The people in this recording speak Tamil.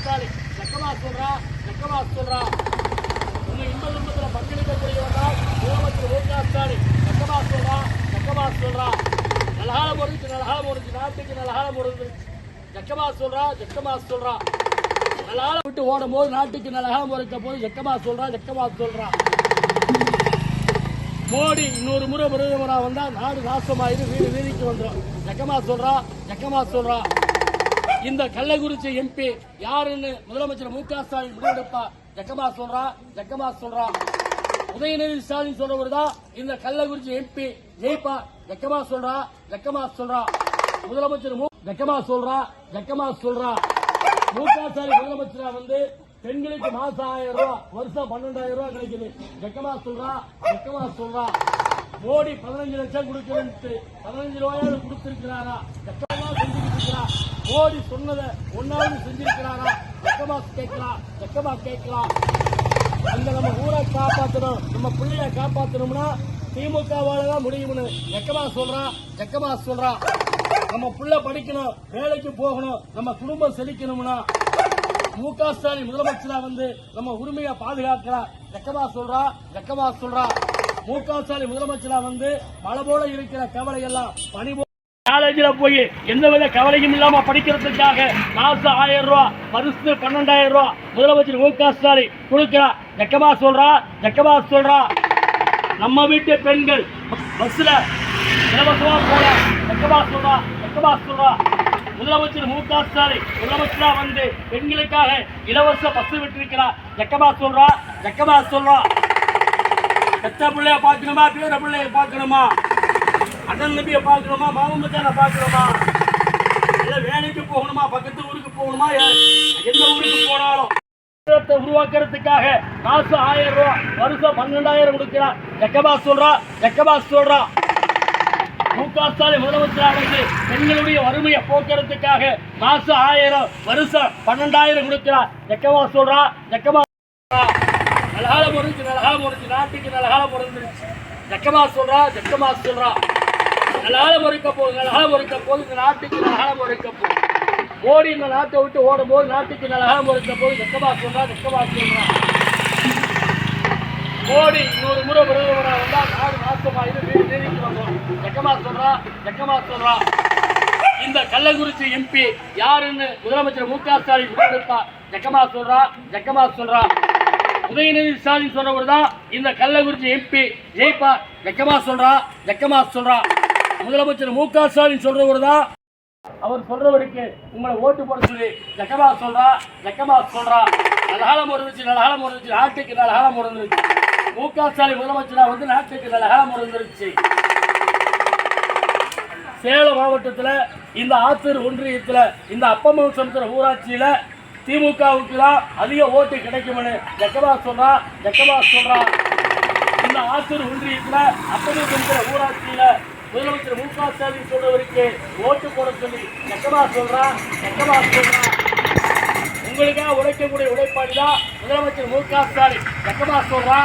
ஸ்டாலின் ஜக்கமா சொல்றா உங்க இன்ப துன்பத்தில் பங்களிக்கக்கூடியவர்கள் முதலமைச்சர் மு.க. ஸ்டாலின் ஜக்கமா சொல்றா நலகாலம் முடிஞ்சு நாட்டுக்கு நலகாலம் முடிஞ்சிருச்சு. ஜக்கமா சொல்றா நலகாலம் விட்டு ஓடும் போது நாட்டுக்கு நலகாலம் இருக்க போது ஜக்கமா சொல்றா மோடி இன்னொரு முறை பிரதமரா வந்தா நாடு நாசமாயிரு, வீடு வீதிக்கு வந்துடும். ஜக்கமா சொல்றா இந்த கள்ளக்குறிச்சி எம்பி யாருன்னு முதலமைச்சர் மு.க. ஸ்டாலின் முடிவெடுப்பா. ஜக்கமா சொல்றா உதயநிதி ஸ்டாலின் சொல்றவர்தான் இந்த கள்ளக்குறிச்சி எம்பி ஜெயிப்பா. ஜக்கமா சொல்றா முதலமைச்சர் ஜக்கமா சொல்றா மு.க. ஸ்டாலின் முதலமைச்சரா வந்து பெண்களுக்கு மாசம் 1000 ரூபாய், வருஷம் 12,000 ரூபாய் கிடைக்குது. ஜக்கமா சொல்றா மோடி 15 லட்சம் கொடுக்கிறது 15 ரூபாயாவது கொடுத்திருக்கிறாரா? ஜக்கமா செஞ்சுக்கிட்டு இருக்கிறா. மோடி சொன்னதை ஒன்னாவது செஞ்சிருக்கிறாரா? ஜக்கமா கேட்கலாம். அந்த நம்ம ஊரை காப்பாற்றணும், நம்ம பிள்ளைய காப்பாற்றணும்னா திமுகவால தான் முடியும்னு ஜக்கமா சொல்றா நம்ம பிள்ளை படிக்கணும், வேலைக்கு போகணும், நம்ம குடும்பம் செழிக்கணும்னா மு.க. ஸ்டாலின் முதலமைச்சரா வந்து நம்ம உரிமையை பாதுகாக்கிறார். ஜக்கமா சொல்றா மு.க. ஸ்டாலின் முதலமைச்சரா வந்து மழை போல இருக்கிற கவலை எல்லாம் பனி காலேஜில் போய் எந்தவித கவலையும் இல்லாம படிக்கிறதுக்காக மாசம் 1000 ரூபாய், வருஷத்துக்கு 12,000 ரூபாய் முதலமைச்சர் மு.க. ஸ்டாலின் கொடுக்கிறார். ஜக்கமா சொல்றா நம்ம வீட்டு பெண்கள் பஸ்ல இலவசமா போல. ஜக்கமா சொல்றா முதலமைச்சர் மு.க. ஸ்டாலின் முதலமைச்சரா வந்து பெண்களுக்காக இலவச பஸ் விட்டிருக்கிறார். ஜக்கமா சொல்றா பெத்த பிள்ளைய பார்க்கணுமா, பேர பிள்ளைய பார்க்கணுமா, அண்ணன் தம்பியை பார்க்கணுமா, மாமன் பார்க்கணுமா, இல்ல வேலைக்கு போகணுமா, பக்கத்து ஊருக்கு போகணுமா, எந்த ஊருக்கு போனாலும் உருவாக்குறதுக்காக மாசம் 1000 ரூபாய், வருஷம் 12,000 கொடுக்கிறார். ஜக்கமா சொல்றா மு.க. ஸ்டாலின் முதலமைச்சராக வந்து பெண்களுடைய வறுமையை போக்குறதுக்காக மாசம் 1000, வருஷம் 12,000 கொடுக்கிறார். ஜக்கமா சொல்றா நலகாலம் முடிஞ்சு நாட்டுக்கு நலகாலம் முடிஞ்சிருச்சு. ஜக்கமா சொல்றா நலகாலம் இருக்க போது இந்த நாட்டுக்கு நலகாலம் இருக்க போகுது. மோடி இந்த நாட்டை விட்டு ஓடும் போது நாட்டுக்கு நலகாலம் இருக்க போது. ஜக்கமா சொல்றா மோடி இன்னொரு முறை பிரதமரா வந்தா நாடு நாசமாயிரு, வீடு வீதிக்கு வந்துடும். ஜக்கமா சொல்றா இந்த கள்ளக்குறிச்சி எம்பி யாருன்னு முதலமைச்சர் மு.க. ஸ்டாலின் முடிவெடுப்பா. ஜக்கமா சொல்றா உதயநிதி ஸ்டாலின் சொல்றவர்தான் இந்த கள்ளக்குறிச்சி எம்பி ஜெயிப்பா. ஜக்கமா சொல்றா முதலமைச்சர் மு.க. ஸ்டாலின் சொல்றவர்தான் அவர் சொல்றவருக்கு உங்களை ஓட்டு போட சொல்லி. ஜக்கமா சொல்றா நலகாலம் முடிஞ்சிருச்சு, நாட்டுக்கு நலகாலம் முடிஞ்சிருச்சு. மு.க. ஸ்டாலின் முதலமைச்சரா வந்து நாட்டுக்கு நலகாலம் முடிஞ்சிருச்சு. சேலம் மாவட்டத்தில் இந்த ஆத்தூர் ஒன்றியத்தில் இந்த அப்பமன் சமுத்திர ஊராட்சியில திமுகவுக்கு தான் அதிக ஓட்டு கிடைக்கும்னு ஜக்கமா சொல்றா இந்த ஆத்தூர் ஒன்றியத்தில் அப்பமன் சமுத்திர ஊராட்சியில முதலமைச்சர் மு.க. ஸ்டாலின் சொல்றவருக்கு ஓட்டு போட சொல்லி. ஜக்கமா சொல்றா உங்களுக்காக உழைக்கக்கூடிய உழைப்பாளி தான் முதலமைச்சர் மு.க. ஸ்டாலின். ஜக்கமா சொல்றா